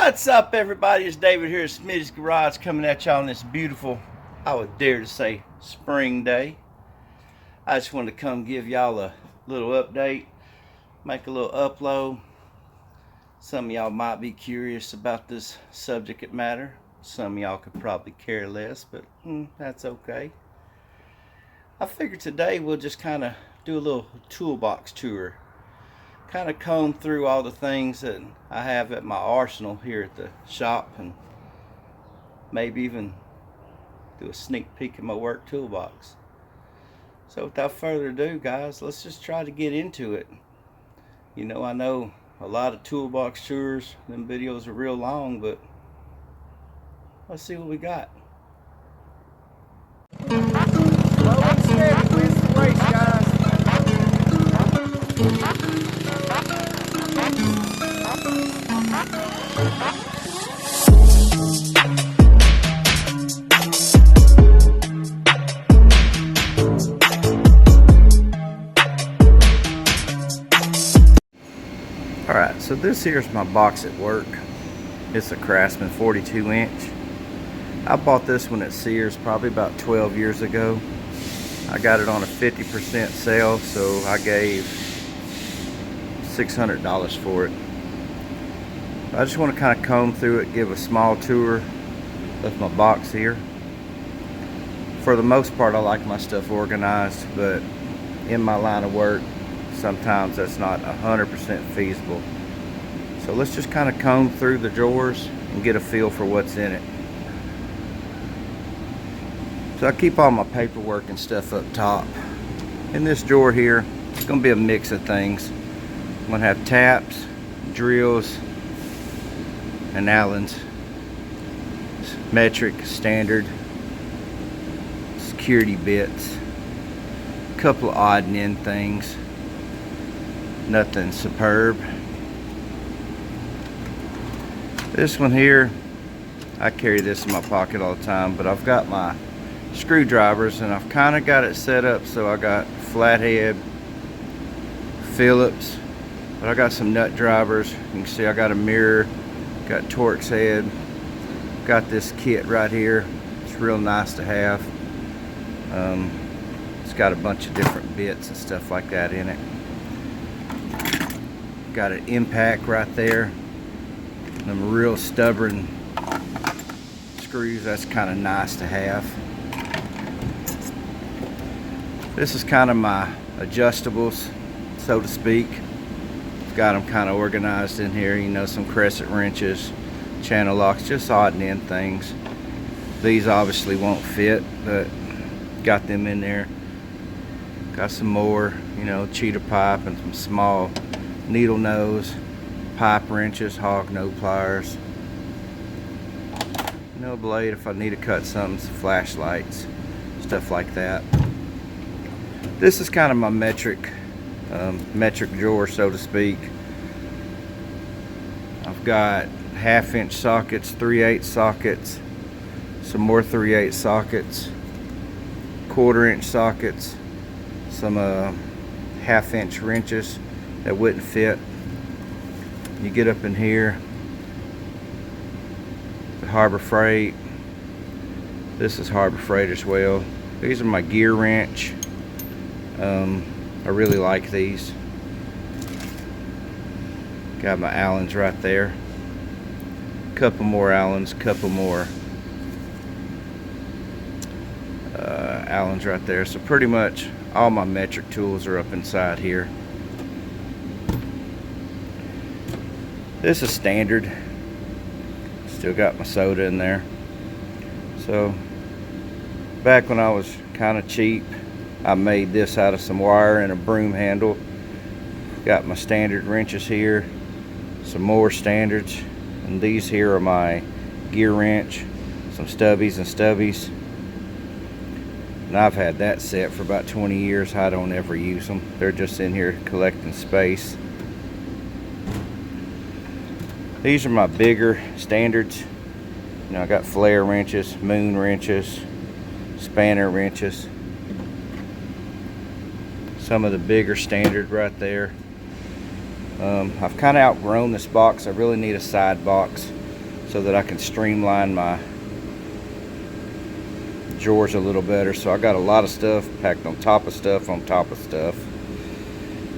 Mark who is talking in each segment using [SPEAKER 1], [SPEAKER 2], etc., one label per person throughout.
[SPEAKER 1] What's up, everybody? It's David here at Smitty's Garage, coming at y'all on this beautiful, I would dare to say, spring day. I just wanted to come give y'all a little update, make a little upload. Some of y'all might be curious about this subject matter. Some of y'all could probably care less, but that's okay. I figured today we'll just kind of do a little toolbox tour. Kind of comb through all the things that I have at my arsenal here at the shop, and maybe even do a sneak peek at my work toolbox. So without further ado, guys, let's just try to get into it. You know, I know a lot of toolbox tours, them videos are real long, but let's see what we got.
[SPEAKER 2] Slow and steady wins the race, guys.
[SPEAKER 1] Alright, so this here's my box at work. It's a Craftsman 42 inch. I bought this one at Sears probably about 12 years ago. I got it on a 50% sale, so I gave $600 for it. I just want to kind of comb through it, give a small tour of my box here. For the most part, I like my stuff organized, but in my line of work, sometimes that's not 100% feasible. So let's just kind of comb through the drawers and get a feel for what's in it. So I keep all my paperwork and stuff up top. In this drawer here, it's going to be a mix of things. I'm going to have taps, drills, and Allens, metric, standard, security bits, a couple of odd and end things, nothing superb. This one here, I carry this in my pocket all the time, but I've got my screwdrivers and I've kind of got it set up so I got flathead, Phillips, but I got some nut drivers. You can see I got a mirror, got Torx head, got this kit right here. It's real nice to have. It's got a bunch of different bits and stuff like that in it. Got an impact right there. Them real stubborn screws, that's kind of nice to have. This is kind of my adjustables, so to speak. Got them kind of organized in here, you know, some crescent wrenches, channel locks, just odd and end things. These obviously won't fit, but got them in there. Got some more, you know, cheetah pipe and some small needle nose, pipe wrenches, hog nose pliers. No blade if I need to cut something, some flashlights, stuff like that. This is kind of my metric drawer, so to speak. I've got 1/2 inch sockets, 3/8 sockets, some more 3/8 sockets, 1/4 inch sockets, some 1/2 inch wrenches that wouldn't fit. You get up in here, the Harbor Freight. This is Harbor Freight as well. These are my gear wrench. I really like these. Got my Allens right there. Couple more Allens, couple more Allens right there. So pretty much all my metric tools are up inside here. This is standard. Still got my soda in there. So back when I was kind of cheap, I made this out of some wire and a broom handle. Got my standard wrenches here, some more standards, and these here are my gear wrench, some stubbies and stubbies. And I've had that set for about 20 years. I don't ever use them. They're just in here collecting space. These are my bigger standards. You know, I got flare wrenches, moon wrenches, spanner wrenches. Some of the bigger standard right there. I've kind of outgrown this box. I really need a side box. so that I can streamline my drawers a little better. So I got a lot of stuff packed on top of stuff on top of stuff.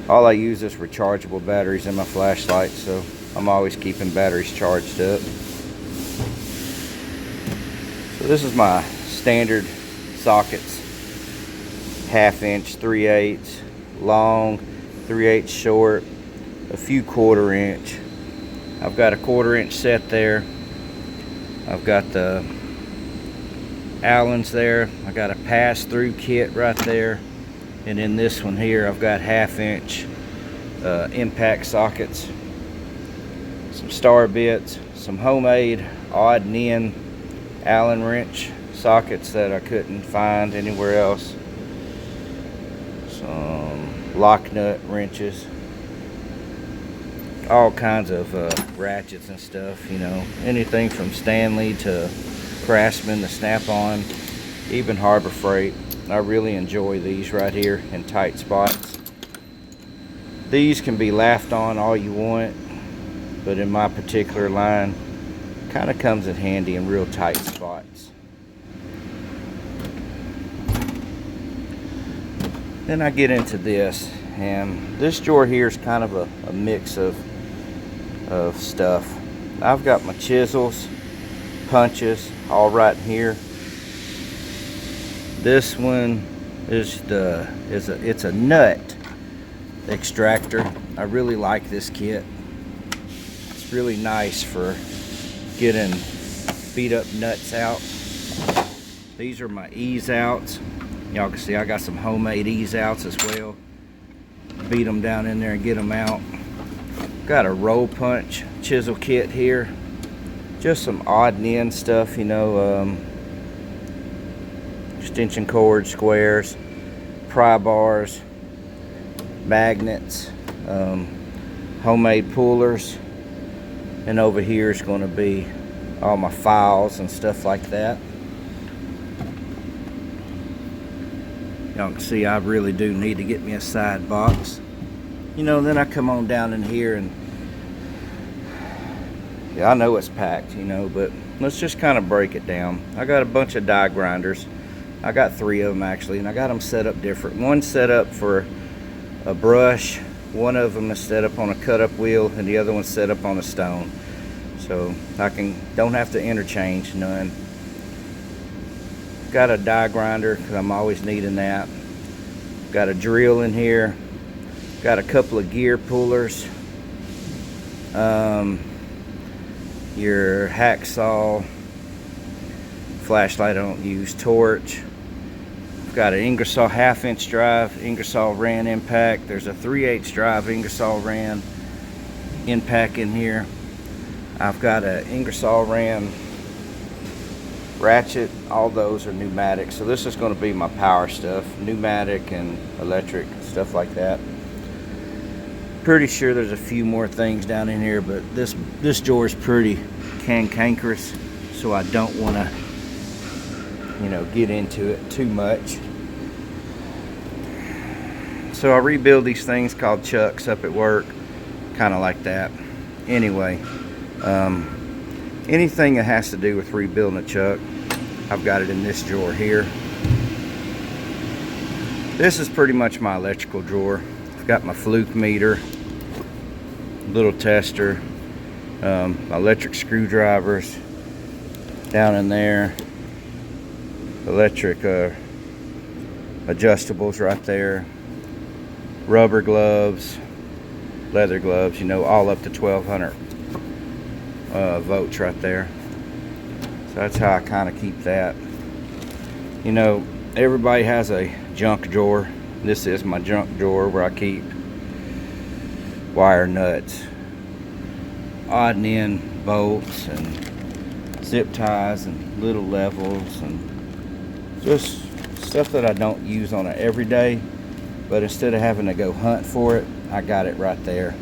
[SPEAKER 1] All I use is rechargeable batteries in my flashlight, so I'm always keeping batteries charged up. So this is my standard sockets: 1/2 inch, 3/8, long, 3/8 short, a few 1/4 inch. I've got a 1/4 inch set there. I've got the Allens there. I got a pass-through kit right there, and in this one here I've got 1/2 inch impact sockets, some star bits, some homemade odd and end Allen wrench sockets that I couldn't find anywhere else, some lock nut wrenches, all kinds of ratchets and stuff, you know, anything from Stanley to Craftsman to Snap-on, even Harbor Freight. I really enjoy these right here in tight spots. These can be laughed on all you want, but in my particular line, kind of comes in handy in real tight spots. Then I get into this, and this drawer here is kind of a mix of stuff. I've got my chisels, punches, all right here. This one is it's a nut extractor. I really like this kit. It's really nice for getting beat up nuts out. These are my ease outs. Y'all can see I got some homemade ease outs as well. Beat them down in there and get them out. Got a roll punch chisel kit here. Just some odd and end stuff, you know, extension cord, squares, pry bars, magnets, homemade pullers, and over here is going to be all my files and stuff like that. Y'all can see I really do need to get me a side box. You know, then I come on down in here, and yeah, I know it's packed, you know, but let's just kind of break it down. I got a bunch of die grinders. I got 3 of them actually, and I got them set up different. One set up for a brush, one of them is set up on a cut up wheel, and the other one's set up on a stone. So I don't have to interchange none. Got a die grinder because I'm always needing that. Got a drill in here. Got a couple of gear pullers. Your hacksaw, flashlight I don't use, torch. Got an Ingersoll 1/2 inch drive, Ingersoll ran impact. There's a 3/8 drive Ingersoll ran impact in here. I've got an Ingersoll ran ratchet. All those are pneumatic, so this is going to be my power stuff, pneumatic and electric, stuff like that. Pretty sure there's a few more things down in here, but this drawer is pretty cantankerous, so I don't want to, you know, get into it too much. So I rebuild these things called chucks up at work, kind of like that. Anyway, anything that has to do with rebuilding a chuck, I've got it in this drawer here. This is pretty much my electrical drawer. I've got my fluke meter, little tester, my electric screwdrivers down in there, electric adjustables right there, rubber gloves, leather gloves, you know, all up to 1200 volts right there. So that's how I kind of keep that. You know, everybody has a junk drawer. This is my junk drawer where I keep wire nuts, odd and end bolts, and zip ties, and little levels, and just stuff that I don't use on an everyday, but instead of having to go hunt for it, I got it right there.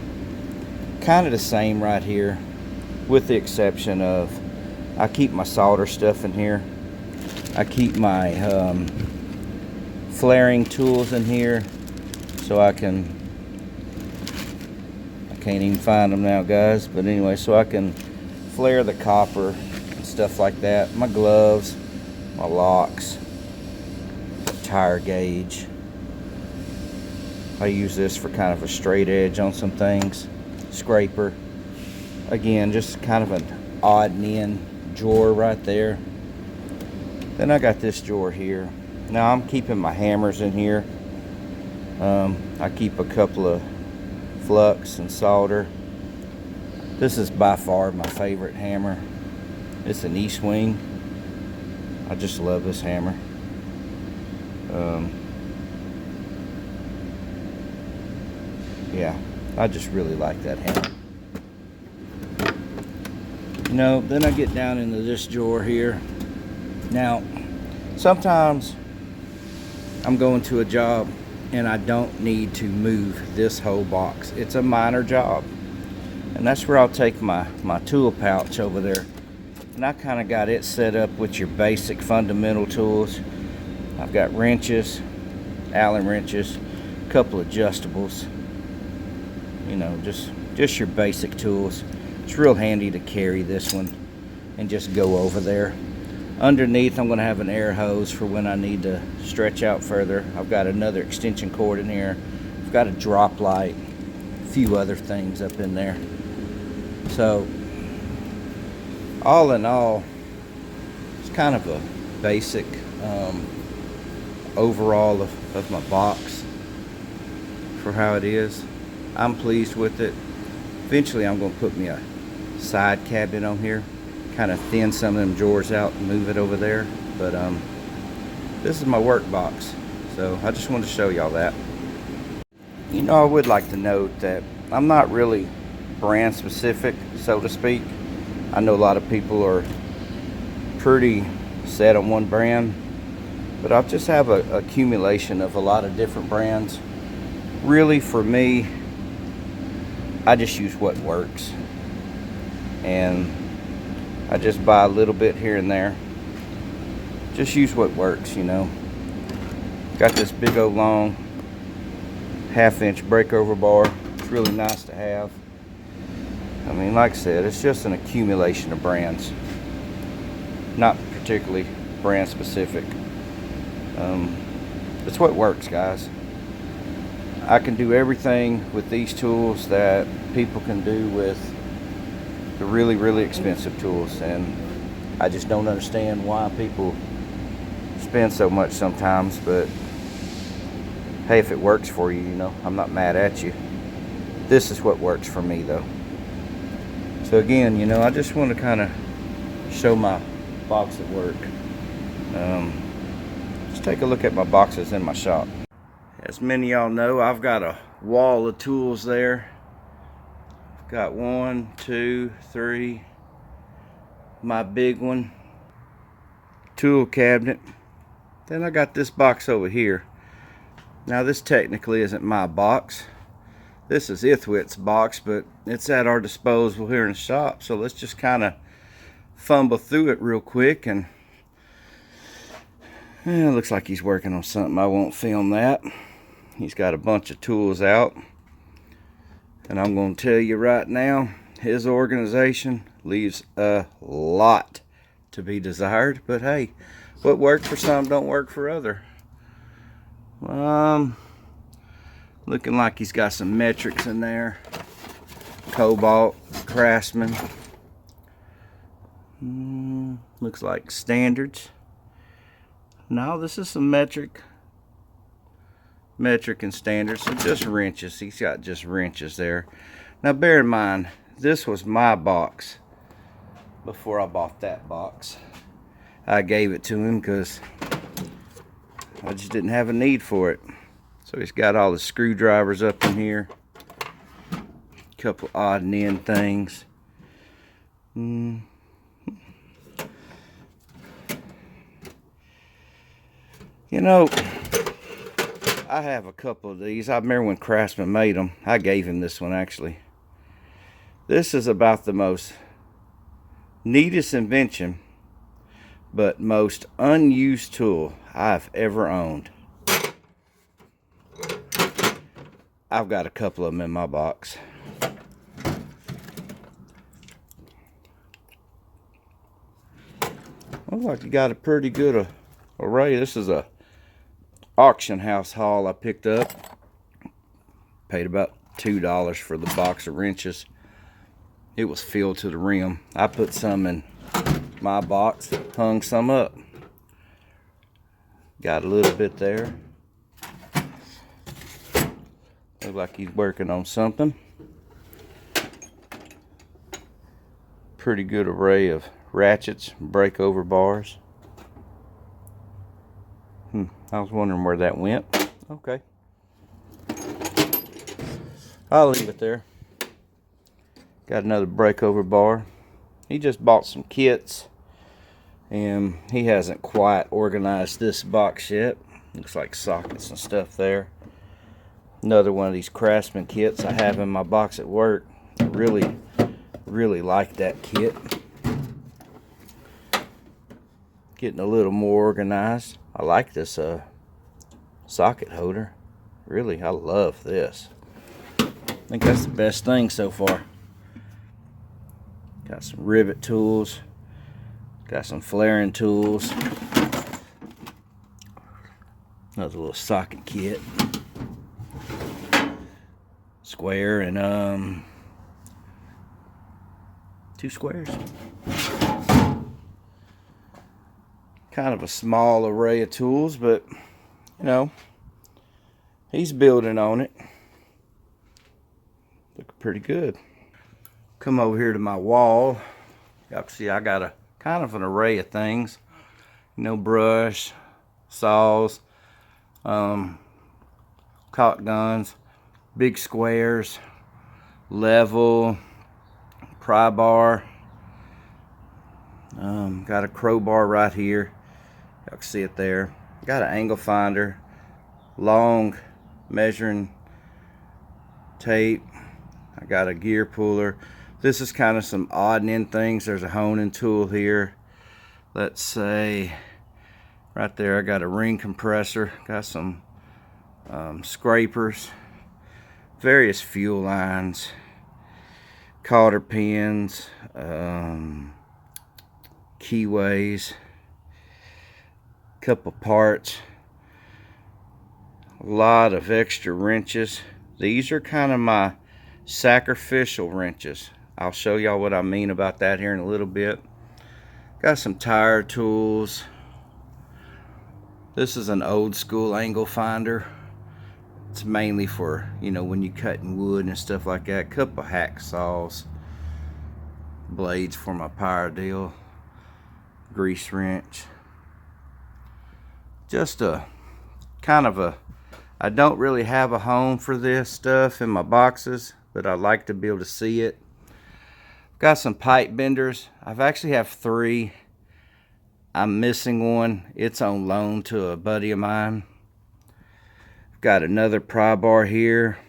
[SPEAKER 1] Kind of the same right here, with the exception of I keep my solder stuff in here. I keep my flaring tools in here, so I can't even find them now, guys, but anyway, so I can flare the copper and stuff like that. My gloves, my locks, tire gauge. I use this for kind of a straight edge on some things. Scraper. Again, just kind of an odd and end drawer right there. Then I got this drawer here. Now I'm keeping my hammers in here. I keep a couple of flux and solder. This is by far my favorite hammer. It's an E-swing. I just love this hammer. Yeah, I just really like that hammer. You know, then I get down into this drawer here. Now, sometimes I'm going to a job and I don't need to move this whole box. It's a minor job. And that's where I'll take my tool pouch over there. And I kind of got it set up with your basic fundamental tools. I've got wrenches, Allen wrenches, a couple adjustables. You know, just your basic tools. It's real handy to carry this one and just go over there. Underneath, I'm going to have an air hose for when I need to stretch out further. I've got another extension cord in here. I've got a drop light, a few other things up in there. So, all in all, it's kind of a basic overall of my box for how it is. I'm pleased with it. Eventually, I'm going to put me a side cabinet on here, kind of thin some of them drawers out and move it over there. But this is my work box, so I just wanted to show y'all that. You know, I would like to note that I'm not really brand specific, so to speak. I know a lot of people are pretty set on one brand, but I just have an accumulation of a lot of different brands. Really, for me, I just use what works, and I just buy a little bit here and there. Just use what works, you know. Got this big old long 1/2-inch breakover bar. It's really nice to have. I mean, like I said, it's just an accumulation of brands, not particularly brand specific. It's what works, guys. I can do everything with these tools that people can do with the really, really expensive tools, and I just don't understand why people spend so much sometimes. But hey, if it works for you, you know, I'm not mad at you. This is what works for me, though. So again, you know, I just want to kind of show my box at work. Just take a look at my boxes in my shop. As many of y'all know, I've got a wall of tools there. I've got 1, 2, 3. My big one. Tool cabinet. Then I got this box over here. Now this technically isn't my box. This is Ithwit's box, but it's at our disposal here in the shop. So let's just kind of fumble through it real quick. And it looks like he's working on something. I won't film that. He's got a bunch of tools out. And I'm going to tell you right now, his organization leaves a lot to be desired. But hey, what works for some don't work for other. Looking like he's got some metrics in there. Cobalt, Craftsman. Looks like standards. No, this is some metric and standards. So just wrenches. He's got just wrenches there. Now bear in mind, this was my box before I bought that box. I gave it to him because I just didn't have a need for it. So he's got all the screwdrivers up in here. A couple odd and end things. You know, I have a couple of these. I remember when Craftsman made them. I gave him this one, actually. This is about the most neatest invention, but most unused tool I've ever owned. I've got a couple of them in my box. Looks like you got a pretty good array. This is a auction house haul I picked up. Paid about $2 for the box of wrenches. It was filled to the rim. I put some in my box, hung some up. Got a little bit there. Looks like he's working on something. Pretty good array of ratchets, breakover bars. I was wondering where that went. Okay. I'll leave it there. Got another breakover bar. He just bought some kits, and he hasn't quite organized this box yet. Looks like sockets and stuff there. Another one of these Craftsman kits I have in my box at work. I really like that kit. Getting a little more organized. I like this socket holder. Really, I love this. I think that's the best thing so far. Got some rivet tools. Got some flaring tools. Another little socket kit. Square and 2 squares. Kind of a small array of tools, but you know, he's building on it. Looking pretty good. Come over here to my wall. Y'all can see I got a kind of an array of things. You know, brush, saws, caulk guns, big squares, level, pry bar. Got a crowbar right here. Y'all can see it there. Got an angle finder, long measuring tape. I got a gear puller. This is kind of some odd and end things. There's a honing tool here. Let's say right there I got a ring compressor. Got some scrapers, various fuel lines, cotter pins, keyways, couple parts, a lot of extra wrenches. These are kind of my sacrificial wrenches. I'll show y'all what I mean about that here in a little bit. Got some tire tools. This is an old school angle finder. It's mainly for, you know, when you're cutting wood and stuff like that. Couple hacksaws, blades for my power deal, grease wrench. Just a kind of a, I don't really have a home for this stuff in my boxes, but I like to be able to see it. Got some pipe benders. I've actually have 3. I'm missing one. It's on loan to a buddy of mine. Got another pry bar here.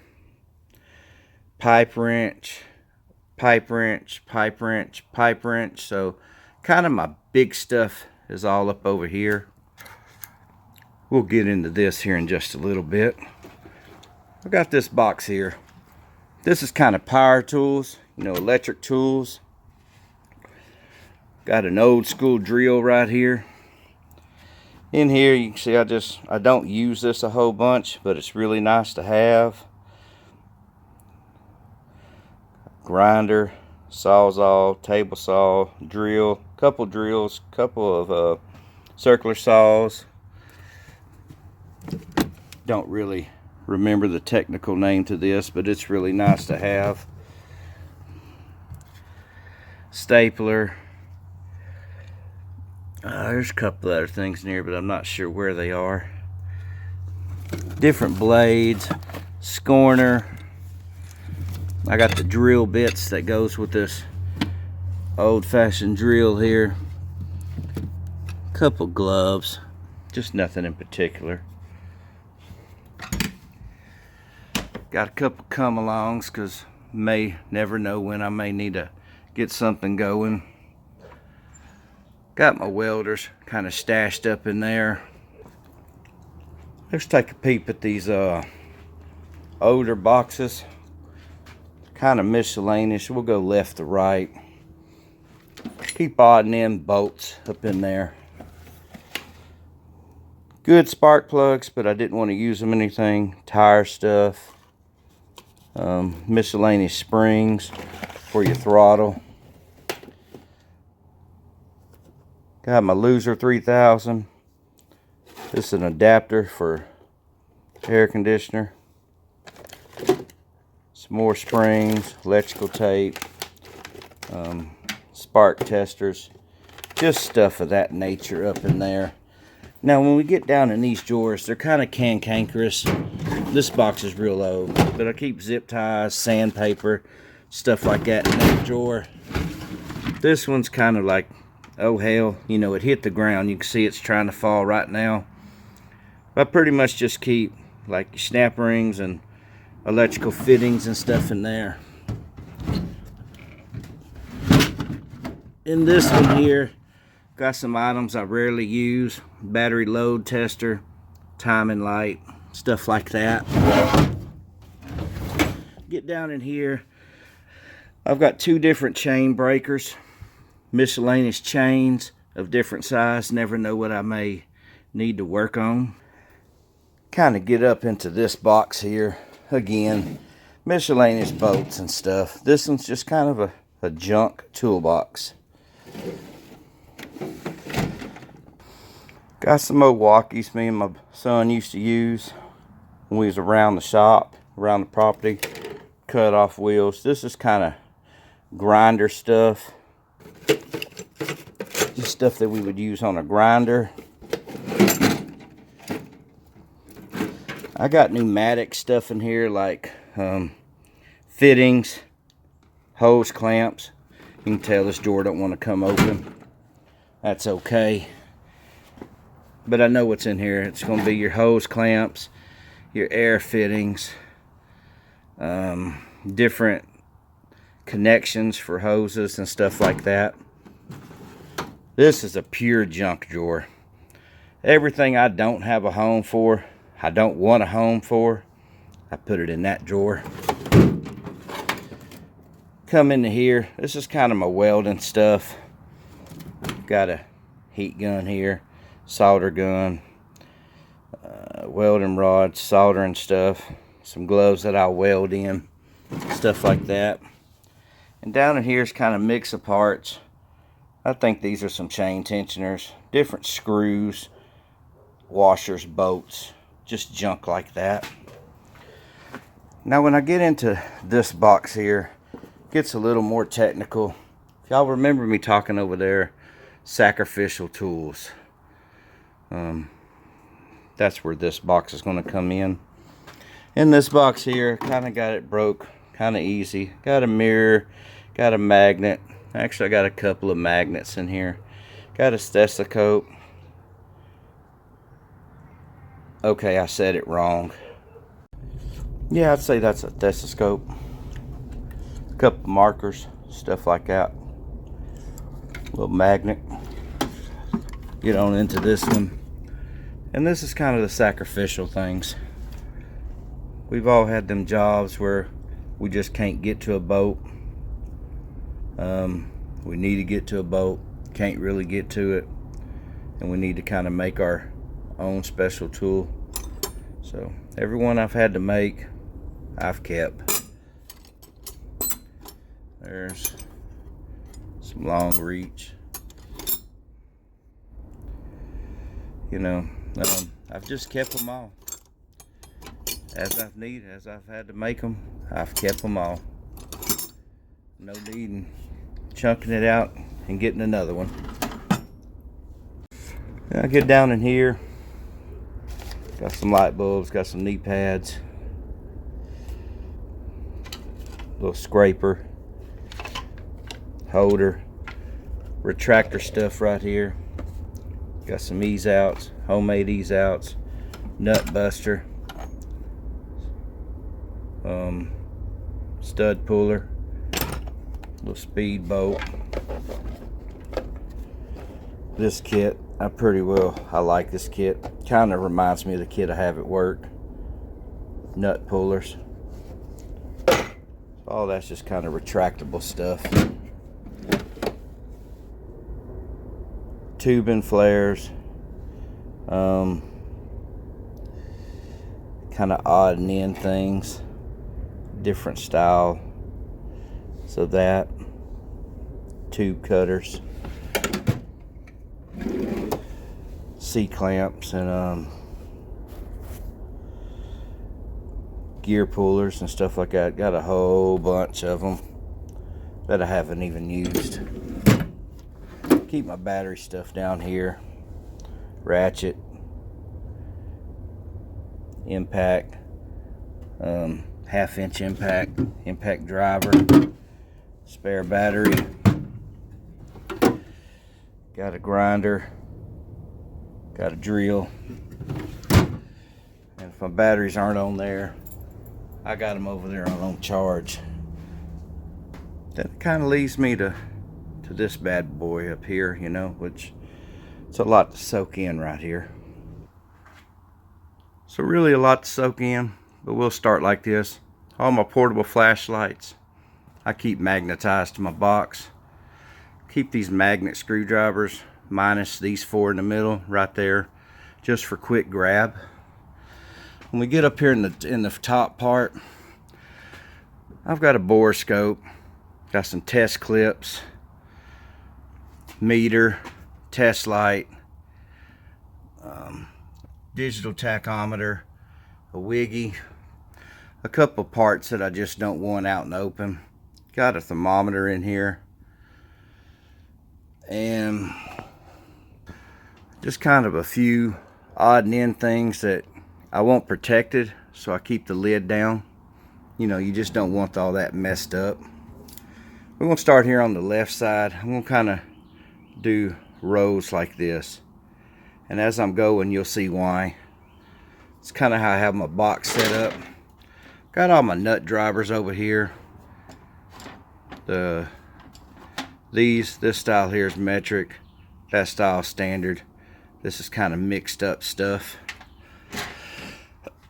[SPEAKER 1] Pipe wrench, pipe wrench, pipe wrench, pipe wrench. So kind of my big stuff is all up over here. We'll get into this here in just a little bit. I got this box here. This is kind of power tools, you know, electric tools. Got an old school drill right here. In here you can see I don't use this a whole bunch, but it's really nice to have. Grinder, sawzall, table saw, drill, couple drills, couple of circular saws. Don't really remember the technical name to this, but it's really nice to have. Stapler. There's a couple other things in here, but I'm not sure where they are. Different blades, scorner. I got the drill bits that goes with this old-fashioned drill here. Couple gloves, just nothing in particular. Got a couple come-alongs because may never know when I may need to get something going. Got my welders kind of stashed up in there. Let's take a peep at these older boxes. Kind of miscellaneous. We'll go left to right. Keep odd and end bolts up in there. Good spark plugs, but I didn't want to use them anything. Tire stuff. Miscellaneous springs for your throttle. Got my Loser 3000. This is an adapter for air conditioner. Some more springs, electrical tape, spark testers, just stuff of that nature up in there. Now when we get down in these drawers, they're kind of cantankerous. This box is real old, but I keep zip ties, sandpaper, stuff like that in that drawer. This one's kind of like, oh hell, you know, it hit the ground. You can see it's trying to fall right now. I pretty much just keep like your snap rings and electrical fittings and stuff in there. In this one here, got some items I rarely use. Battery load tester, timing light, stuff like that. Get down in here. I've got 2 different chain breakers. Miscellaneous chains of different size. Never know what I may need to work on. Kind of get up into this box here. Again, miscellaneous bolts and stuff. This one's just kind of a junk toolbox. Got some old walkies me and my son used to use when we was around the shop, around the property. Cut off wheels. This is kind of grinder stuff. Just stuff that we would use on a grinder. I got pneumatic stuff in here like fittings, hose clamps. You can tell this door don't want to come open. That's okay. But I know what's in here. It's going to be your hose clamps, your air fittings, different connections for hoses and stuff like that. This is a pure junk drawer. Everything I don't have a home for, I don't want a home for, I put it in that drawer. Come into here. This is kind of my welding stuff. Got a heat gun here, solder gun, welding rods, soldering stuff, some gloves that I'll weld in, stuff like that. And down in here is kind of mix of parts. I think these are some chain tensioners, different screws, washers, bolts, just junk like that. Now when I get into this box here, it gets a little more technical. If y'all remember me talking over there, sacrificial tools. That's where this box is going to come in. In this box here, kind of got it broke, kind of easy. Got a mirror, got a magnet. Actually, I got a couple of magnets in here. Got a stethoscope. Okay, I said it wrong. Yeah, I'd say that's a stethoscope. A couple markers, stuff like that. Little magnet. Get on into this one. And this is kind of the sacrificial things. We've all had them jobs where we just can't get to a boat. We need to get to a boat, can't really get to it, and we need to kind of make our own special tool. So every one I've had to make, I've kept. There's some long reach. You know, I've just kept them all. As I've needed, as I've had to make them, I've kept them all. No need in chunking it out and getting another one. I get down in here. Got some light bulbs, got some knee pads, little scraper, holder, retractor stuff right here. Got some ease outs, homemade ease outs, nut buster, stud puller, little speed bolt. This kit, I like this kit. Kind of reminds me of the kit I have at work. Nut pullers. All that's just kind of retractable stuff. Tubing flares. kind of odd and end things, different style. So that, tube cutters, C-clamps, and gear pullers and stuff like that. Got a whole bunch of them that I haven't even used. Keep my battery stuff down here. Ratchet, impact, half-inch impact driver, spare battery. Got a grinder, got a drill, and if my batteries aren't on there, I got them over there on charge. That kind of leads me to this bad boy up here, you know, which it's a lot to soak in right here. So really a lot to soak in, but we'll start like this. All my portable flashlights I keep magnetized to my box. Keep these magnet screwdrivers, minus these 4 in the middle right there, just for quick grab. When we get up here in the top part, I've got a bore scope, got some test clips, meter, test light, digital tachometer, a wiggy, a couple parts that I just don't want out in the open. Got a thermometer in here, and just kind of a few odd and end things that I want protected, so I keep the lid down. You know, you just don't want all that messed up. We're going to start here on the left side. I'm going to kind of do rows like this, and as I'm going you'll see why. It's kind of how I have my box set up. Got all my nut drivers over here. This style here is metric, that style standard. This is kind of mixed up stuff.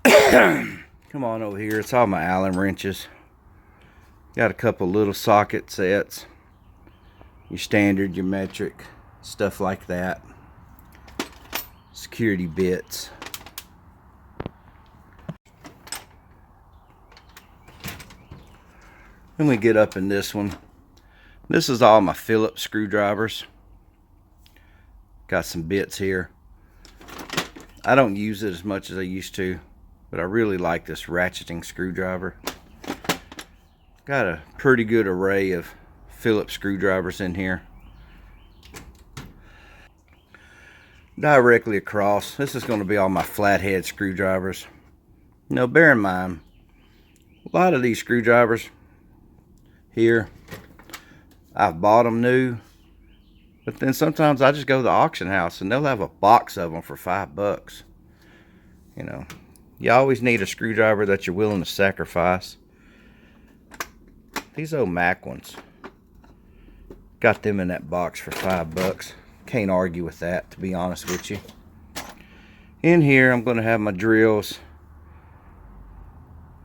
[SPEAKER 1] Come on over here, it's all my Allen wrenches. Got a couple little socket sets, your standard, your metric, stuff like that. Security bits. Then we get up in this one. This is all my Phillips screwdrivers. Got some bits here. I don't use it as much as I used to, but I really like this ratcheting screwdriver. Got a pretty good array of Phillips screwdrivers in here. Directly across, this is going to be all my flathead screwdrivers. Now bear in mind, a lot of these screwdrivers here, I've bought them new, but then sometimes I just go to the auction house and they'll have a box of them for $5. You know, you always need a screwdriver that you're willing to sacrifice. These old Mac ones, got them in that box for $5. Can't argue with that, to be honest with you. In here I'm going to have my drills,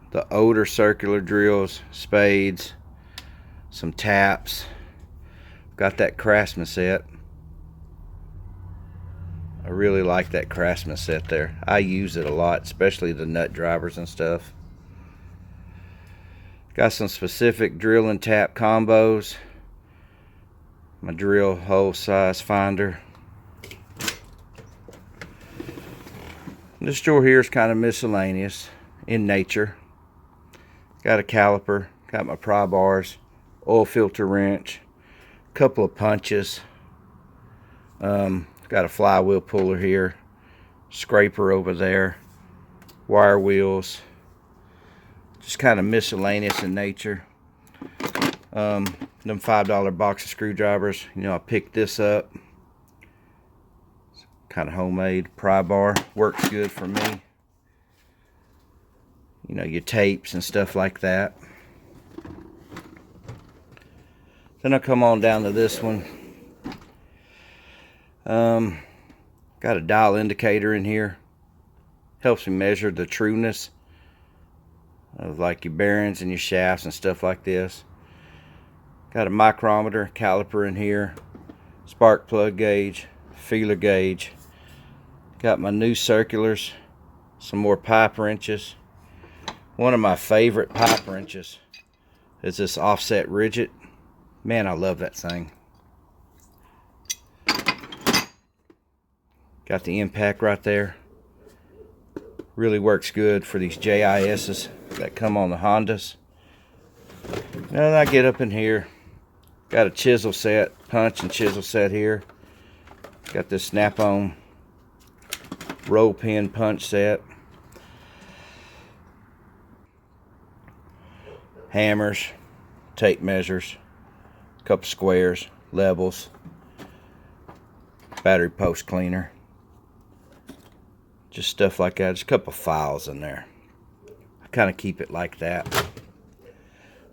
[SPEAKER 1] the older circular drills, spades, some taps. Got that Craftsman set. I really like that Craftsman set there. I use it a lot, especially the nut drivers and stuff. Got some specific drill and tap combos. My drill hole size finder. This drawer here is kind of miscellaneous in nature. Got a caliper, got my pry bars, oil filter wrench, couple of punches, got a flywheel puller here, scraper over there, wire wheels, just kind of miscellaneous in nature. Them $5 box of screwdrivers, you know, I picked this up. It's kind of homemade. Pry bar works good for me. You know, your tapes and stuff like that. Then I come on down to this one. Got a dial indicator in here. Helps me measure the trueness of like your bearings and your shafts and stuff like this. Got a micrometer, caliper in here, spark plug gauge, feeler gauge. Got my new circulars, some more pipe wrenches. One of my favorite pipe wrenches is this offset rigid. Man, I love that thing. Got the impact right there. Really works good for these JISs that come on the Hondas. Now I get up in here, got a chisel set, punch and chisel set here. Got this snap-on roll pin punch set. Hammers, tape measures, a couple squares, levels, battery post cleaner. Just stuff like that. Just a couple files in there. I kind of keep it like that.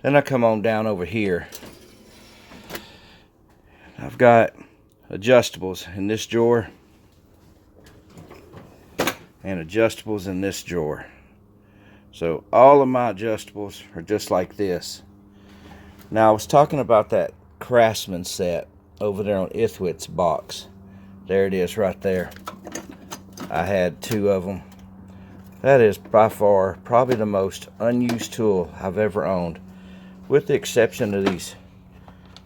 [SPEAKER 1] Then I come on down over here. I've got adjustables in this drawer and adjustables in this drawer. So all of my adjustables are just like this. Now I was talking about that Craftsman set over there on Ithwit's box. There it is right there. I had 2 of them. That is by far probably the most unused tool I've ever owned, with the exception of these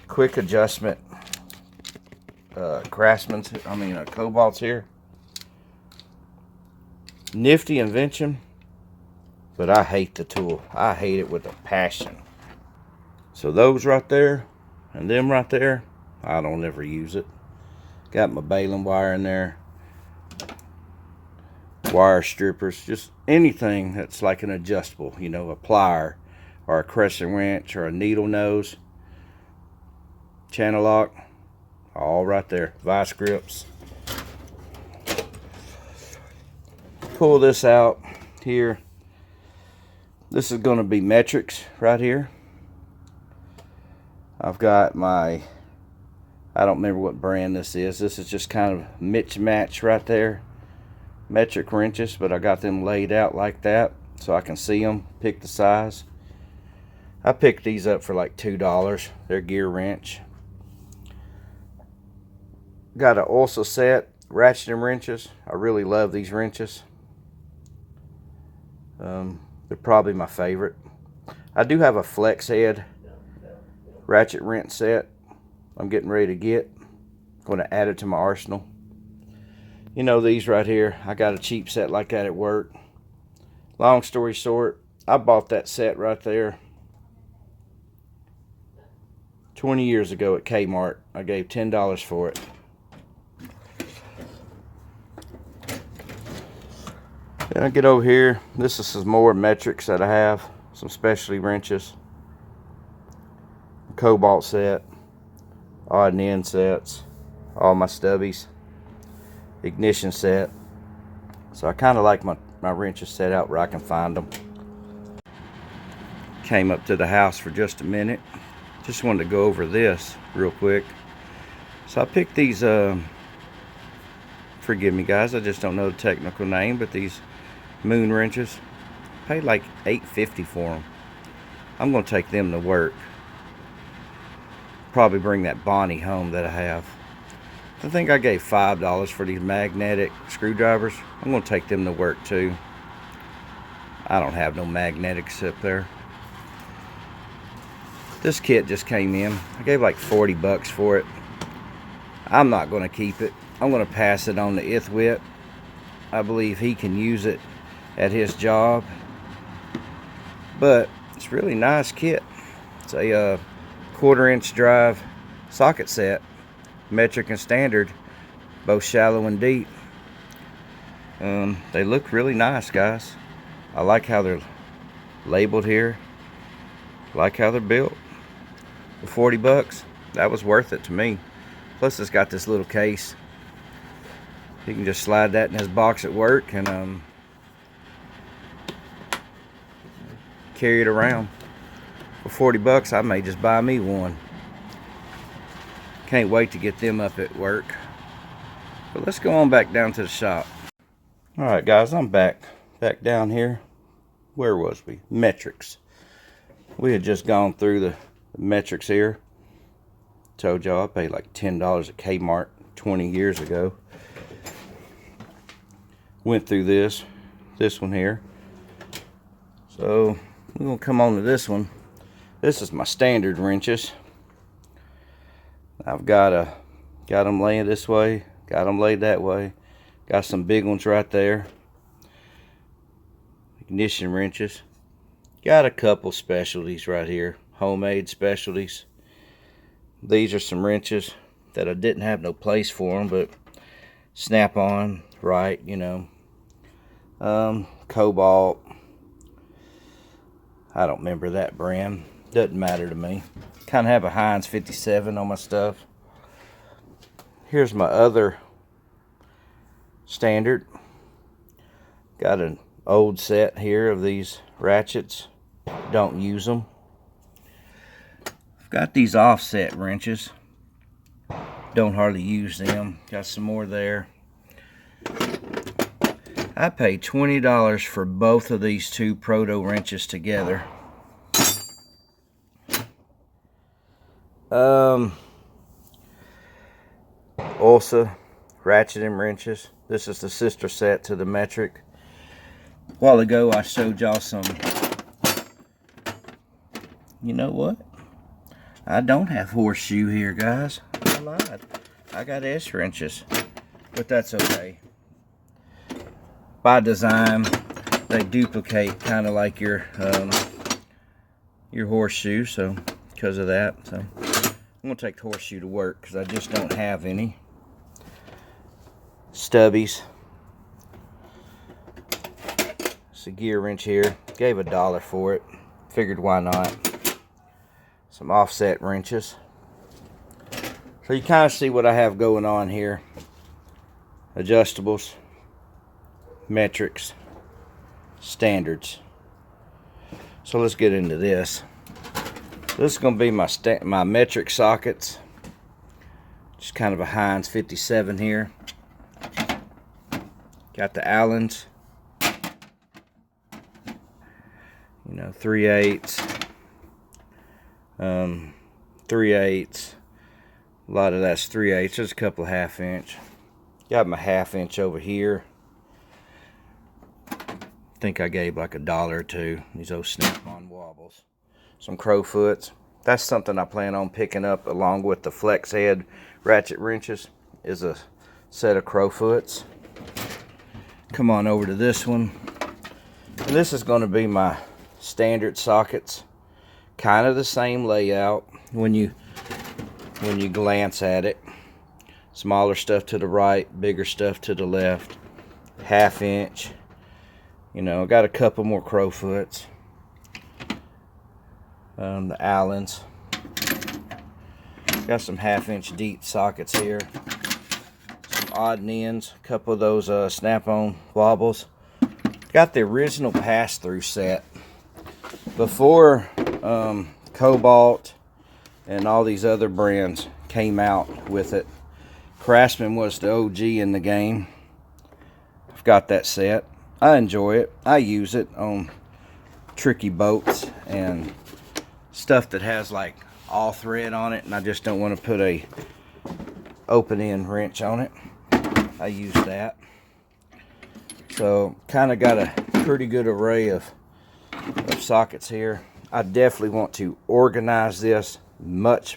[SPEAKER 1] quick adjustment Craftsman's, Cobalts here. Nifty invention, but I hate the tool. I hate it with a passion. So those right there and them right there, I don't ever use it. Got my baling wire in there, wire strippers, just anything that's like an adjustable, you know, a plier or a crescent wrench or a needle nose, channel lock, all right there. Vice grips. Pull this out here. This is going to be metrics right here. I've got my, I don't remember what brand this is. This is just kind of match right there. Metric wrenches, but I got them laid out like that so I can see them, pick the size. I picked these up for like $2. They're gear wrench. Got an also set ratcheting wrenches. I really love these wrenches. They're probably my favorite. I do have a flex head ratchet wrench set I'm getting ready to get. I'm going to add it to my arsenal. You know, these right here, I got a cheap set like that at work. Long story short, I bought that set right there 20 years ago at Kmart. I gave $10 for it. Then I get over here. This is some more metrics that I have. Some specialty wrenches. Cobalt set. Odd and end sets. All my stubbies. Ignition set. So I kind of like my wrenches set out where I can find them. Came up to the house for just a minute. Just wanted to go over this real quick. So I picked these, forgive me guys, I just don't know the technical name, but these moon wrenches. Paid like $8.50 for them. I'm going to take them to work. Probably bring that Bonnie home that I have. I think I gave $5 for these magnetic screwdrivers. I'm going to take them to work too. I don't have no magnetics up there. This kit just came in. I gave like 40 bucks for it. I'm not going to keep it. I'm going to pass it on to Ithwit. I believe he can use it at his job. But it's a really nice kit. It's a 1/4-inch drive socket set. Metric and standard. Both shallow and deep. They look really nice, guys. I like how they're labeled here. Like how they're built. For 40 bucks, that was worth it to me. Plus it's got this little case. You can just slide that in his box at work and carry it around. For 40 bucks, I may just buy me one. Can't wait to get them up at work. But let's go on back down to the shop. Alright guys, I'm back down here. Where was we? Metrics. We had just gone through the metrics here. Told y'all I paid like $10 at Kmart 20 years ago. Went through this. this one here. So we're gonna come on to this one. This is my standard wrenches. I've got them laying this way, got them laid that way. Got some big ones right there. Ignition wrenches. Got a couple specialties right here, homemade specialties. These are some wrenches that I didn't have no place for them, but snap on right, you know. Cobalt. I don't remember that brand. Doesn't matter to me. Kind of have a Heinz 57 on my stuff. Here's my other standard. Got an old set here of these ratchets. Don't use them. I've got these offset wrenches. Don't hardly use them. Got some more there. I paid $20 for both of these two proto wrenches together. Ulsa ratcheting wrenches. This is the sister set to the metric. A while ago I showed y'all some. You know what? I don't have horseshoe here, guys. I lied. I got S wrenches, but that's okay. By design, they duplicate kind of like your horseshoe, so because of that, so I'm gonna take the horseshoe to work because I just don't have any. Stubbies. It's a gear wrench here. Gave $1 for it. Figured why not. Some offset wrenches. So you kind of see what I have going on here. Adjustables, metrics, standards. So let's get into this. This is going to be my metric sockets. Just kind of a Heinz 57 here. Got the Allens. You know, 3/8. 3/8. A lot of that's 3/8. Just a couple of 1/2 inch. Got my 1/2 inch over here. I think I gave like $1 or $2. These old snap-on wobbles. Some crowfoots. That's something I plan on picking up along with the flex head ratchet wrenches. Is a set of crowfoots. Come on over to this one. And this is going to be my standard sockets. Kind of the same layout when you glance at it. Smaller stuff to the right, bigger stuff to the left. 1/2 inch. You know, I got a couple more crowfoots. The Allens. Got some 1/2 inch deep sockets here. Some odd and ends. A couple of those snap-on wobbles. Got the original pass-through set. Before Cobalt and all these other brands came out with it, Craftsman was the OG in the game. I've got that set. I enjoy it. I use it on tricky boats and stuff that has like all thread on it, and I just don't want to put a open end wrench on it. I use that. So kind of got a pretty good array of sockets here. I definitely want to organize this much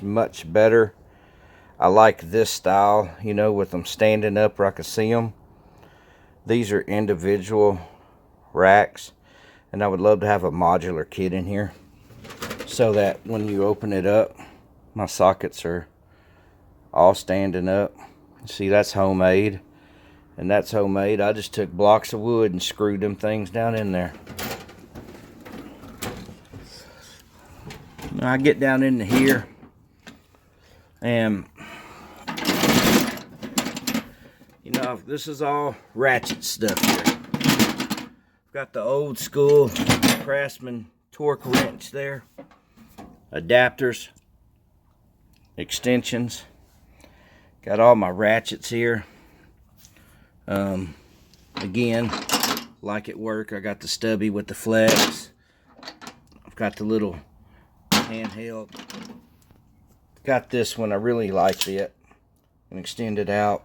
[SPEAKER 1] better. I like this style, you know, with them standing up where I can see them. These are individual racks, and I would love to have a modular kit in here so that when you open it up, my sockets are all standing up. See, that's homemade, and that's homemade. I just took blocks of wood and screwed them things down in there. Now I get down into here, and you know, this is all ratchet stuff here. Got the old school Craftsman torque wrench there, adapters, extensions. Got all my ratchets here. Again, like at work, I got the stubby with the flex. I've got the little handheld. Got this one, I really like it, and extend it out.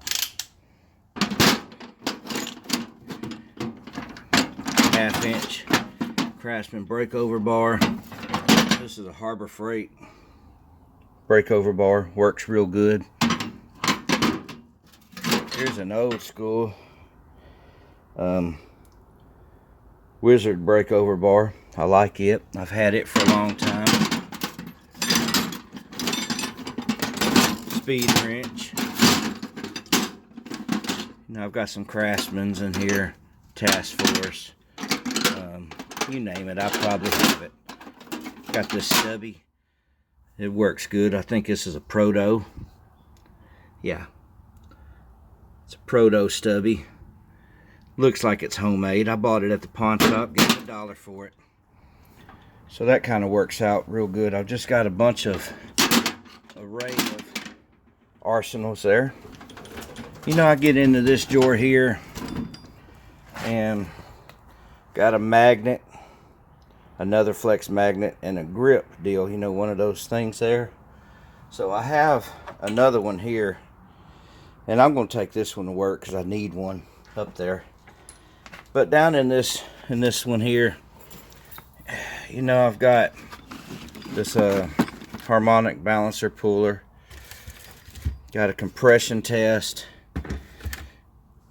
[SPEAKER 1] 1/2 inch Craftsman breakover bar. This is a Harbor Freight breakover bar. Works real good. Here's an old school Wizard breakover bar. I like it. I've had it for a long time. Speed wrench. Now I've got some Craftsmans in here. Task Force. You name it, I probably have it. Got this stubby. It works good. I think this is a Proto. Yeah. It's a Proto stubby. Looks like it's homemade. I bought it at the pawn shop. Got $1 for it. So that kind of works out real good. I've just got a bunch of array of arsenals there. You know, I get into this drawer here and got a magnet, another flex magnet, and a grip deal. You know, one of those things there. So I have another one here, and I'm going to take this one to work because I need one up there. But down in this one here, you know, I've got this harmonic balancer puller. Got a compression test.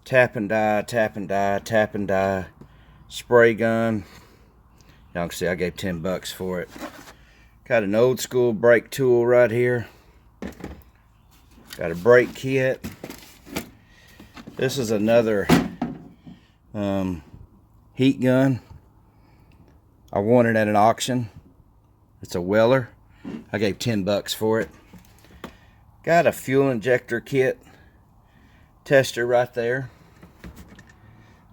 [SPEAKER 1] Tap and die, tap and die, tap and die. Spray gun. Y'all can see I gave $10 for it. Got an old school brake tool right here. Got a brake kit. This is another heat gun. I won it at an auction. It's a Weller. I gave $10 for it. Got a fuel injector kit. Tester right there.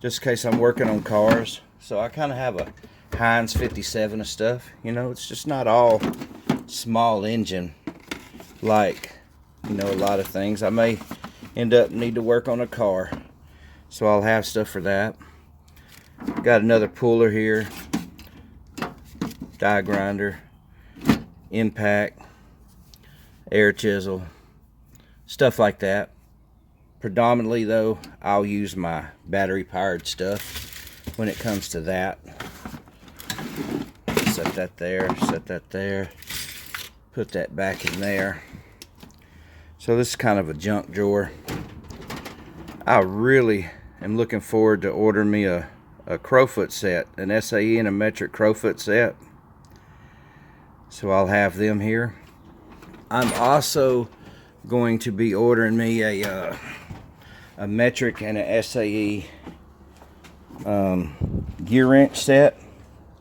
[SPEAKER 1] Just in case I'm working on cars. So I kind of have a Heinz 57 of stuff. You know, it's just not all small engine like, you know, a lot of things. I may end up need to work on a car. So I'll have stuff for that. Got another puller here. Die grinder. Impact. Air chisel. Stuff like that. Predominantly though, I'll use my battery powered stuff when it comes to that. Set that there, set that there. Put that back in there. So this is kind of a junk drawer. I really am looking forward to ordering me a crowfoot set, an SAE and a metric crowfoot set. So I'll have them here. I'm also going to be ordering me a metric and a SAE gear wrench set.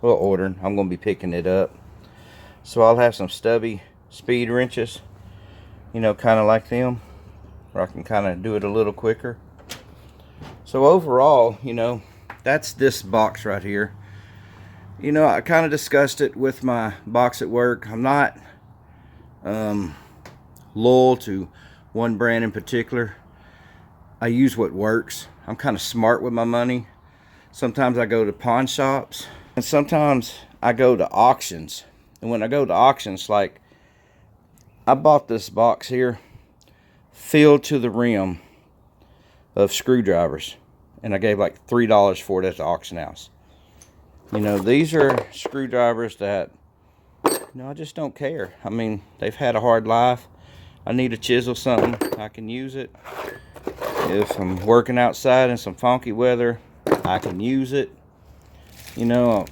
[SPEAKER 1] Well, ordering. I'm going to be picking it up. So I'll have some stubby speed wrenches, you know, kind of like them, where I can kind of do it a little quicker. So overall, you know, that's this box right here. You know, I kind of discussed it with my box at work. I'm not loyal to one brand in particular. I use what works. I'm kind of smart with my money. Sometimes I go to pawn shops, and sometimes I go to auctions. And when I go to auctions, like, I bought this box here filled to the rim of screwdrivers, and I gave like $3 for it at the auction house. You know, these are screwdrivers that, you know, I just don't care. I mean, they've had a hard life. I need to chisel something, I can use it. If I'm working outside in some funky weather, I can use it. You know,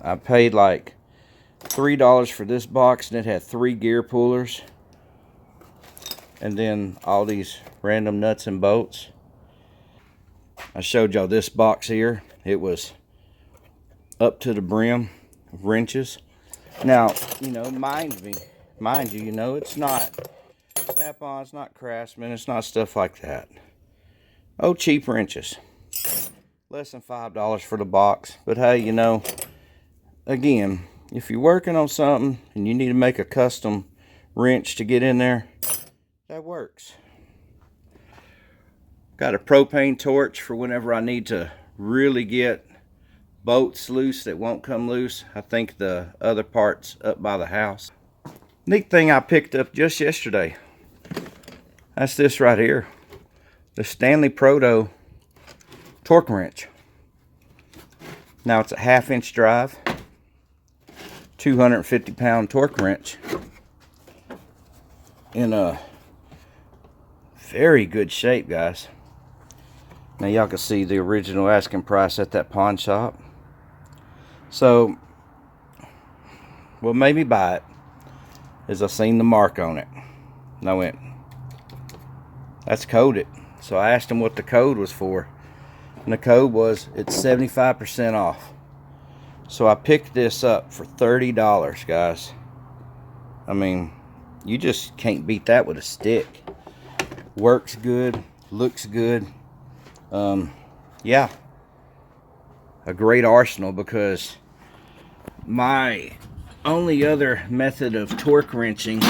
[SPEAKER 1] I paid like $3 for this box, and it had 3 gear pullers. And then all these random nuts and bolts. I showed y'all this box here. It was up to the brim of wrenches. Now, you know, mind you, you know, it's not Snap-on, it's not Craftsman, it's not stuff like that. Oh, cheap wrenches. Less than $5 for the box. But hey, you know, again, if you're working on something and you need to make a custom wrench to get in there, that works. Got a propane torch for whenever I need to really get bolts loose that won't come loose. I think the other part's up by the house. Neat thing I picked up just yesterday. That's this right here. The Stanley Proto torque wrench. Now it's a 1/2 inch drive, 250 pound torque wrench in a very good shape, guys. Now y'all can see the original asking price at that pawn shop. So what made me buy it is I seen the mark on it, and I went, that's coded. So I asked him what the code was for, and the code was, it's 75% off. So I picked this up for $30, guys. I mean, you just can't beat that with a stick. Works good, looks good. Yeah, a great arsenal, because my only other method of torque wrenching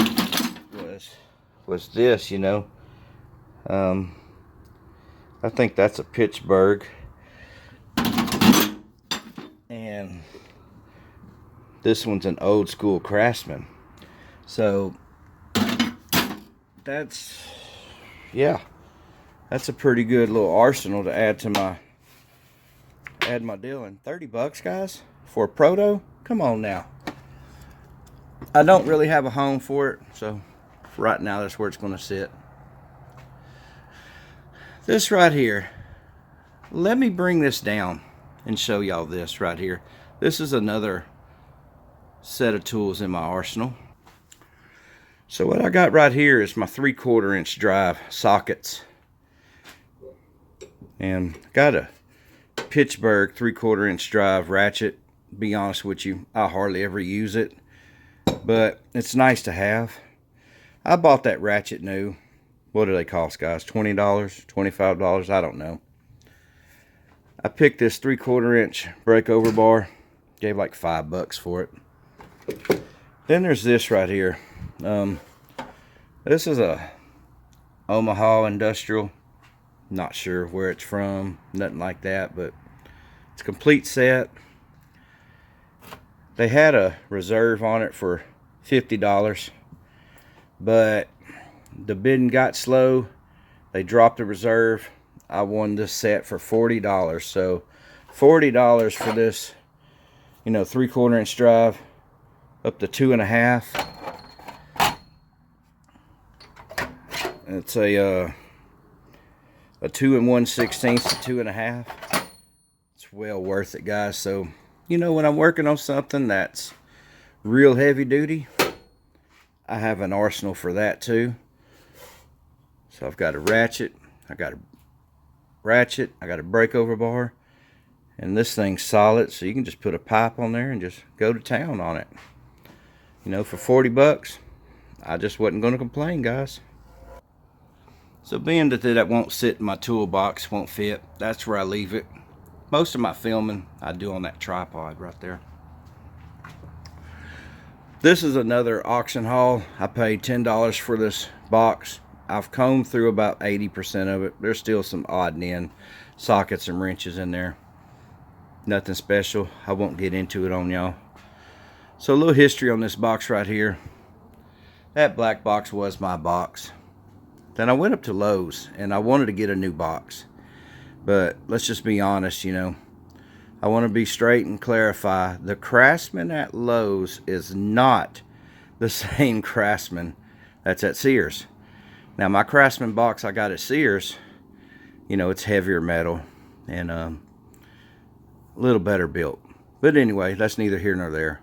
[SPEAKER 1] was this, you know. I think that's a Pittsburg, and this one's an old school Craftsman. So that's, yeah, that's a pretty good little arsenal to add to my deal. And $30, guys, for a proto? Come on now. I don't really have a home for it, so right now that's where it's going to sit. This right here, let me bring this down and show y'all this right here. This is another set of tools in my arsenal. So what I got right here is my 3/4 inch drive sockets, and got a Pittsburg 3/4 inch drive ratchet. Be honest with you, I hardly ever use it, but it's nice to have. I bought that ratchet new. What do they cost, guys? $20, $25, I don't know. I picked this 3/4 inch breakover bar, gave like $5 for it. Then there's this right here. This is a Omaha Industrial. Not sure where it's from, nothing like that, but it's a complete set. They had a reserve on it for $50, but the bidding got slow. They dropped the reserve. I won this set for $40. So $40 for this, you know, 3/4 inch drive up to 2.5. It's a 2 1/16 to 2.5. It's well worth it, guys. So, you know, when I'm working on something that's real heavy duty, I have an arsenal for that too. So I've got a ratchet, I got a breakover bar, and this thing's solid, so you can just put a pipe on there and just go to town on it. You know, for $40, I just wasn't going to complain, guys. So being that won't sit in my toolbox, won't fit, that's where I leave it. Most of my filming I do on that tripod right there. This is another auction haul. I paid $10 for this box. I've combed through about 80% of it. There's still some odd and end sockets and wrenches in there. Nothing special. I won't get into it on y'all. So a little history on this box right here. That black box was my box. Then I went up to Lowe's and I wanted to get a new box. But let's just be honest, you know. I want to be straight and clarify. The Craftsman at Lowe's is not the same Craftsman that's at Sears. Now my Craftsman box I got at Sears, you know, it's heavier metal and a little better built. But anyway, that's neither here nor there.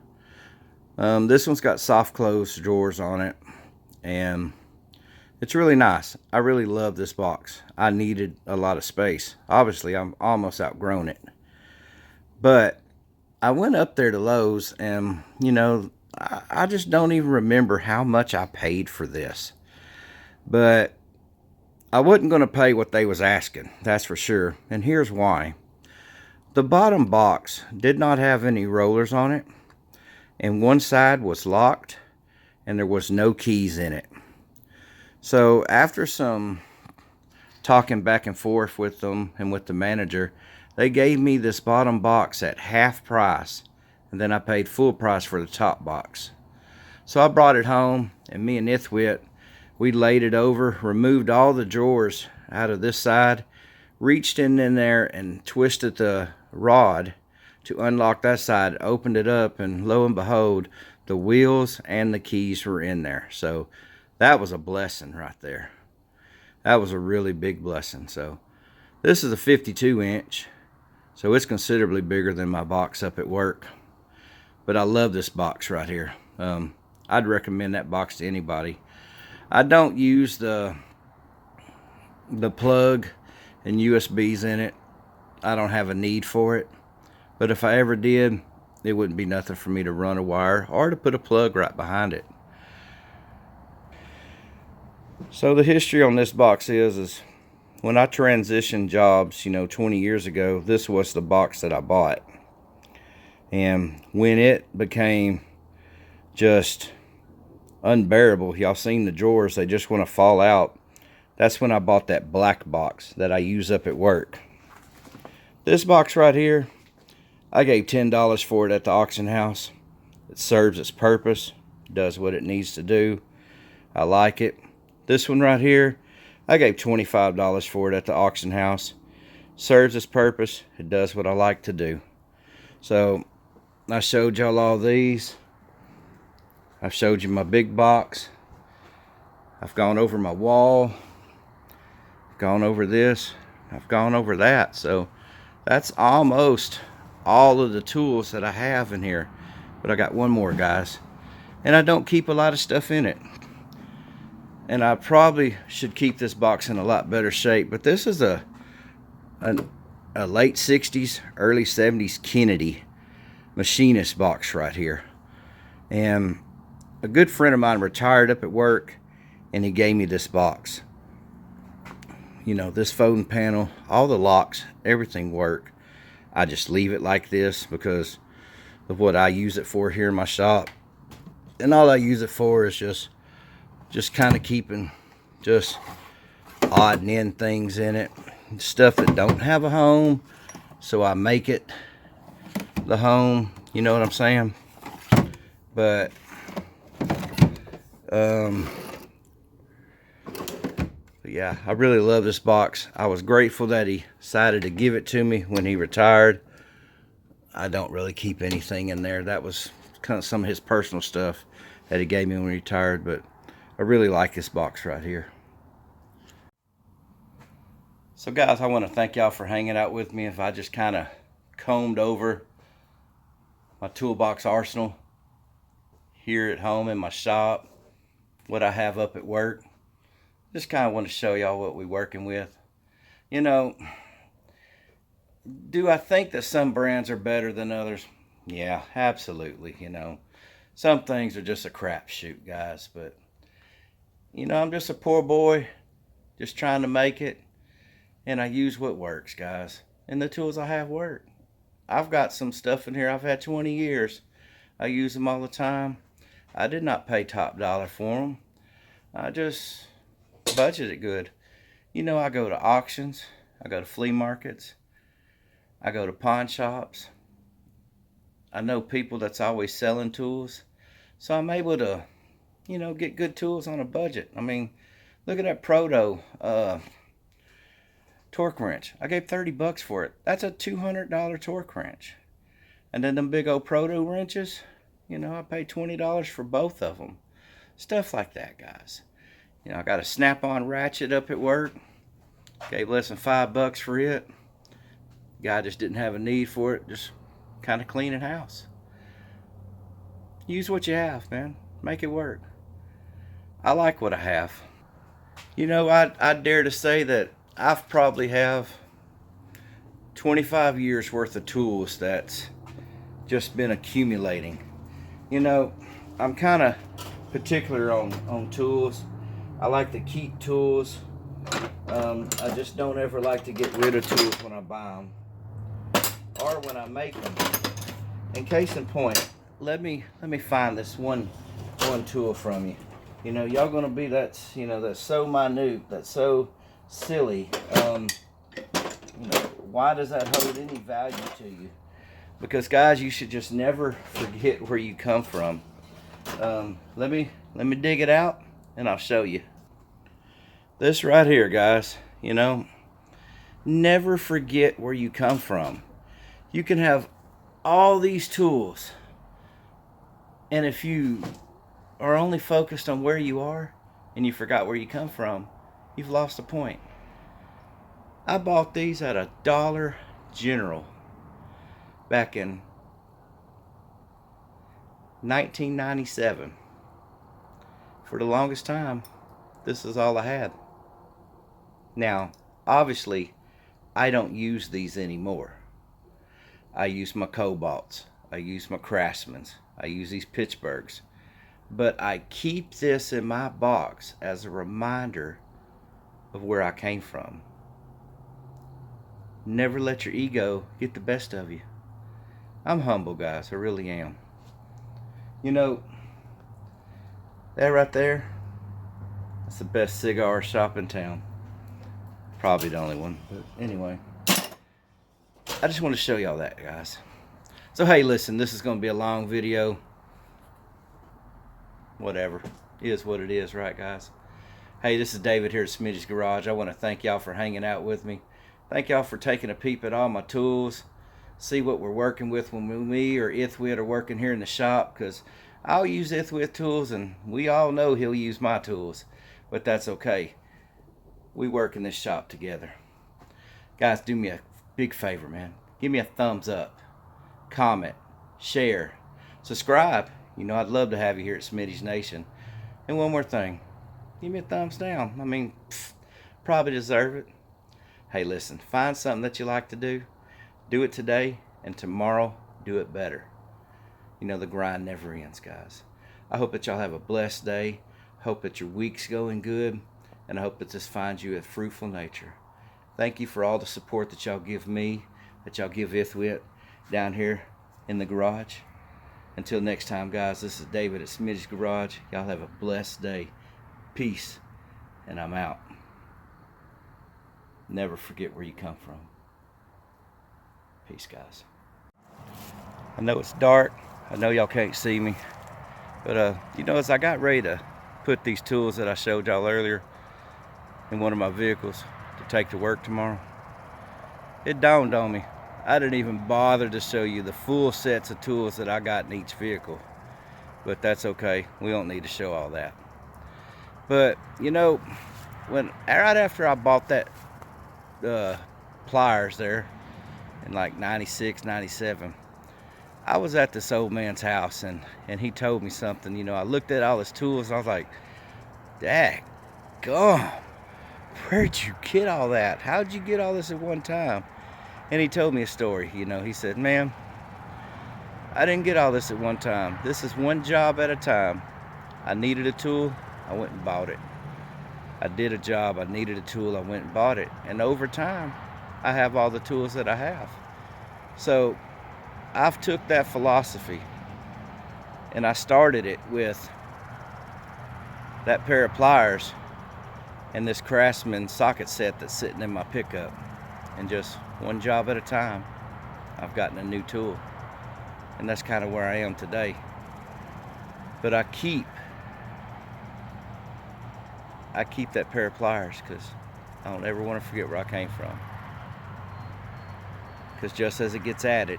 [SPEAKER 1] This one's got soft close drawers on it, and it's really nice. I really love this box. I needed a lot of space. Obviously, I'm almost outgrown it. But I went up there to Lowe's, and, you know, I just don't even remember how much I paid for this. But I wasn't going to pay what they was asking, that's for sure. And here's why. The bottom box did not have any rollers on it, and one side was locked, and there was no keys in it. So after some talking back and forth with them and with the manager, they gave me this bottom box at half price, and then I paid full price for the top box. So I brought it home, and me and Ithwit, we laid it over, removed all the drawers out of this side, reached in there and twisted the rod to unlock that side, opened it up, and lo and behold, the wheels and the keys were in there. So that was a blessing right there. That was a really big blessing. So this is a 52-inch, so it's considerably bigger than my box up at work. But I love this box right here. I'd recommend that box to anybody. I don't use the plug and USBs in it. I don't have a need for it. But if I ever did, it wouldn't be nothing for me to run a wire or to put a plug right behind it. So the history on this box is when I transitioned jobs, 20 years ago, this was the box that I bought. And when it became just unbearable, y'all seen the drawers, they just want to fall out. That's when I bought that black box that I use up at work. This box right here, I gave $10 for it at the auction house. It serves its purpose, does what it needs to do. I like it. This one right here, I gave $25 for it at the auction house. Serves its purpose, it does what I like to do. So I showed y'all all these. I've showed you my big box. I've gone over my wall. I've gone over this. I've gone over that. So that's almost all of the tools that I have in here. But I got one more, guys. And I don't keep a lot of stuff in it. And I probably should keep this box in a lot better shape. But this is a late 60s, early 70s Kennedy machinist box right here. And a good friend of mine retired up at work, and he gave me this box. This folding panel, all the locks, everything work. I just leave it like this because of what I use it for here in my shop. And all I use it for is just kind of keeping just odd and end things in it. Stuff that don't have a home, so I make it the home, you know what I'm saying? But yeah, I really love this box. I was grateful that he decided to give it to me when he retired. I don't really keep anything in there. That was kind of some of his personal stuff that he gave me when he retired, but I really like this box right here. So guys, I want to thank y'all for hanging out with me. If I just kind of combed over my toolbox arsenal here at home in my shop, what I have up at work. Just kind of want to show y'all what we're working with. Do I think that some brands are better than others? Yeah, absolutely. Some things are just a crapshoot, guys. But, I'm just a poor boy, just trying to make it. And I use what works, guys. And the tools I have work. I've got some stuff in here I've had 20 years. I use them all the time. I did not pay top dollar for them. I just budgeted good. I go to auctions. I go to flea markets. I go to pawn shops. I know people that's always selling tools. So I'm able to, get good tools on a budget. I mean, look at that Proto torque wrench. I gave $30 for it. That's a $200 torque wrench. And then them big old Proto wrenches, I paid $20 for both of them. Stuff like that, guys. I got a snap-on ratchet up at work. Gave less than $5 for it. Guy just didn't have a need for it. Just kind of cleaning house. Use what you have, man. Make it work. I like what I have. I dare to say that I've probably have 25 years worth of tools that's just been accumulating. I'm kind of particular on tools. I like to keep tools. I just don't ever like to get rid of tools when I buy them or when I make them. In case in point, let me find this one tool from you. Y'all gonna be that's so minute, that's so silly. Why does that hold any value to you? Because guys, you should just never forget where you come from. Let me dig it out and I'll show you. This right here, guys, Never forget where you come from. You can have all these tools, and if you are only focused on where you are and you forgot where you come from, you've lost the point. I bought these at a Dollar General back in 1997. For the longest time, this is all I had. Now, obviously, I don't use these anymore. I use my Cobalts. I use my Craftsmans. I use these Pittsburghs. But I keep this in my box as a reminder of where I came from. Never let your ego get the best of you. I'm humble, guys. I really am. You know, that right there, that's the best cigar shop in town. Probably the only one, but anyway. I just want to show y'all that, guys. So, hey, listen, this is going to be a long video. Whatever. It is what it is, right, guys? Hey, this is David here at Smitty's Garage. I want to thank y'all for hanging out with me. Thank y'all for taking a peep at all my tools. See what we're working with when me or Ithwit are working here in the shop, because I'll use Ithwit tools, and we all know he'll use my tools. But that's okay. We work in this shop together. Guys, do me a big favor, man. Give me a thumbs up, comment, share, subscribe. You know I'd love to have you here at Smitty's Nation. And one more thing, give me a thumbs down. I mean, probably deserve it. Hey, listen, find something that you like to do it today, and tomorrow do it better. You know, the grind never ends, guys. I hope that y'all have a blessed day. Hope that your week's going good, and I hope that this finds you a fruitful nature. Thank you for all the support that y'all give me, that y'all give Ithwit down here in the garage. Until next time, guys, this is David at Smitty's Garage. Y'all have a blessed day. Peace, and I'm out. Never forget where you come from. Peace, guys. I know it's dark. I know y'all can't see me. But, you know, as I got ready to put these tools that I showed y'all earlier in one of my vehicles to take to work tomorrow, it dawned on me, I didn't even bother to show you the full sets of tools that I got in each vehicle. But that's okay. We don't need to show all that. But, you know, right after I bought that pliers there in like 96, 97, I was at this old man's house, and he told me something. You know, I looked at all his tools, and I was like, daggone, where'd you get all that? How'd you get all this at one time? And he told me a story. You know, he said, man, I didn't get all this at one time. This is one job at a time. I needed a tool, I went and bought it. I did a job, I needed a tool, I went and bought it. And over time, I have all the tools that I have. So I've took that philosophy, and I started it with that pair of pliers and this Craftsman socket set that's sitting in my pickup. And just one job at a time, I've gotten a new tool. And that's kind of where I am today. But I keep that pair of pliers because I don't ever want to forget where I came from. Because just as it gets added,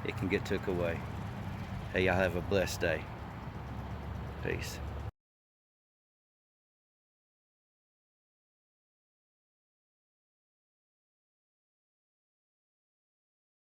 [SPEAKER 1] it can get took away. Hey, y'all have a blessed day. Peace.